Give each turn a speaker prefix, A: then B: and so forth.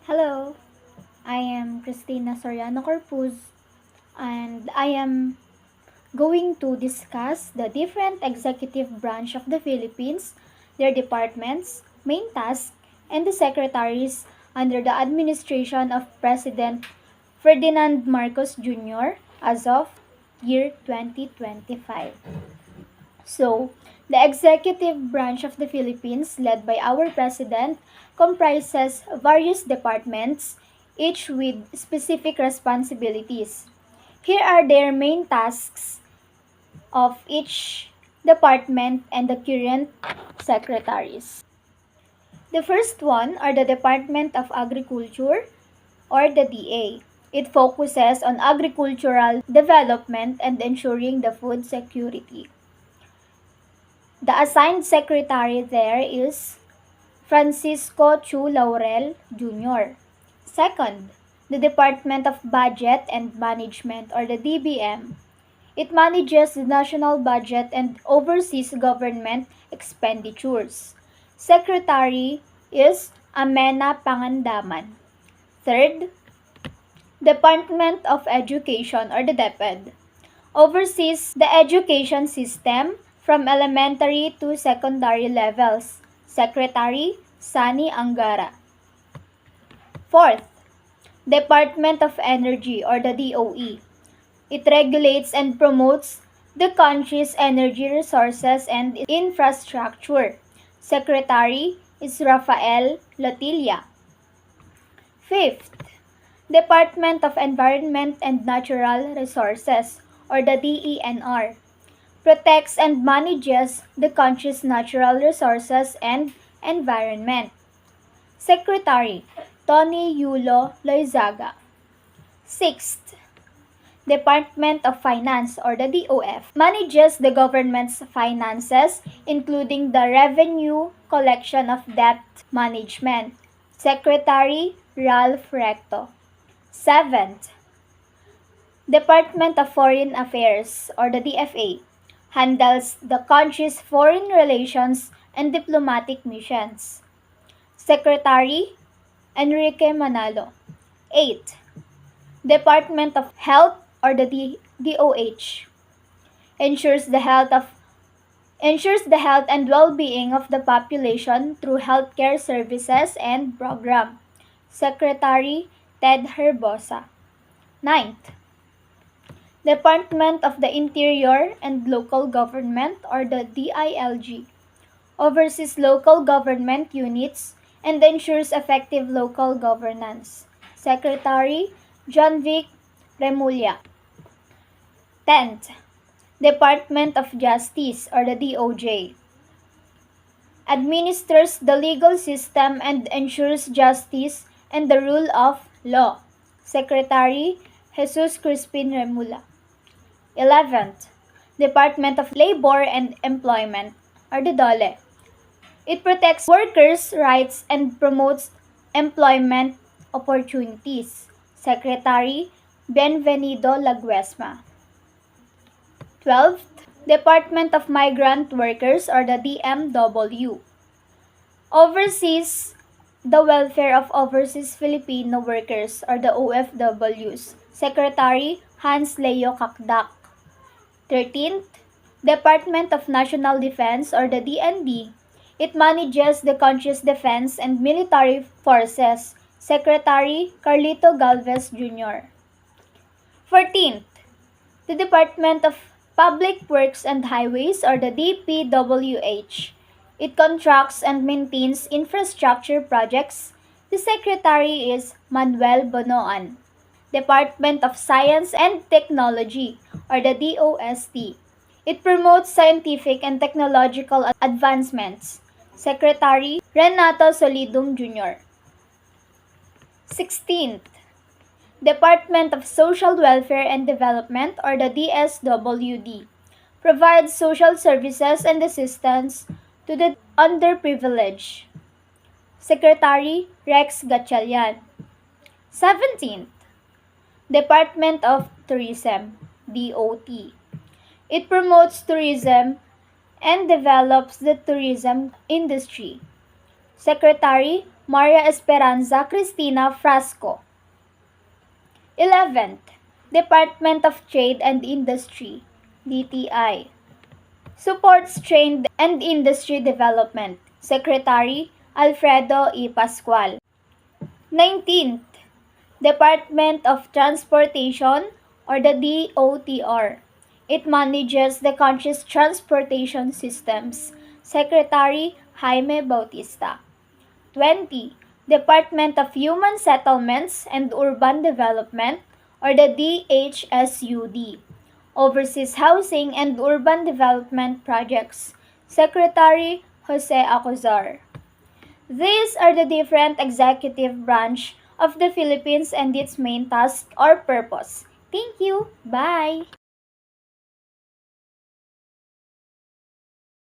A: Hello, I am Christina Soriano Corpuz and I am going to discuss the different executive branch of the Philippines, their departments, main tasks, and the secretaries under the administration of President Ferdinand Marcos Jr. as of year 2025. So, the executive branch of the Philippines, led by our president, comprises various departments, each with specific responsibilities. Here are their main tasks of each department and the current secretaries. The first one are the Department of Agriculture or the DA. It focuses on agricultural development and ensuring the food security. The assigned secretary there is Francisco Chu Laurel Jr. Second, the Department of Budget and Management or the DBM. It manages the national budget and oversees government expenditures. Secretary is Amena Pangandaman. Third, Department of Education or the DepEd oversees the education system from elementary to secondary levels. Secretary Sani Angara. Fourth, Department of Energy or the DOE. It regulates and promotes the country's energy resources and infrastructure. Secretary is Rafael Lotilla. Fifth, Department of Environment and Natural Resources or the DENR protects and manages the country's natural resources and environment. Secretary Tony Yulo Loizaga. Sixth, Department of Finance or the DOF manages the government's finances including the revenue collection of debt management. Secretary Ralph Recto. Seventh, Department of Foreign Affairs or the DFA handles the country's foreign relations and diplomatic missions. Secretary Enrique Manalo. 8. Department of Health or the DOH ensures the health and well-being of the population through healthcare services and program. Secretary Ted Herbosa. 9th, Department of the Interior and Local Government or the DILG oversees local government units and ensures effective local governance. Secretary John Vic Remulla. 10th, Department of Justice or the DOJ administers the legal system and ensures justice and the rule of law. Secretary Jesus Crispin Remulla. 11th, Department of Labor and Employment or the DOLE. It protects workers' rights and promotes employment opportunities. Secretary Benvenido Laguesma. 12th, Department of Migrant Workers or the DMW oversees the welfare of overseas Filipino workers or the OFWs. Secretary Hans Leo Kakdak. 13th, Department of National Defense or the DND. It manages the country's defense and military forces. Secretary Carlito Galvez Jr. 14th, the Department of Public Works and Highways or the DPWH. It contracts and maintains infrastructure projects. The Secretary is Manuel Bonoan. Department of Science and Technology or the DOST. It promotes scientific and technological advancements. Secretary Renato Solidum Jr. 16th, Department of Social Welfare and Development or the DSWD provides social services and assistance to the underprivileged. Secretary Rex Gatchalian. 17th, Department of Tourism, DOT. It promotes tourism and develops the tourism industry. Secretary Maria Esperanza Cristina Frasco. 11th, Department of Trade and Industry, DTI. Supports Trade and Industry Development, Secretary Alfredo E. Pascual. 19th, Department of Transportation or the DOTR. It manages the country's transportation systems. Secretary Jaime Bautista. 20. Department of Human Settlements and Urban Development or the DHSUD. Oversees housing and urban development projects. Secretary Jose Acozar. These are the different executive branch of the Philippines and its main task or purpose. Thank you. Bye.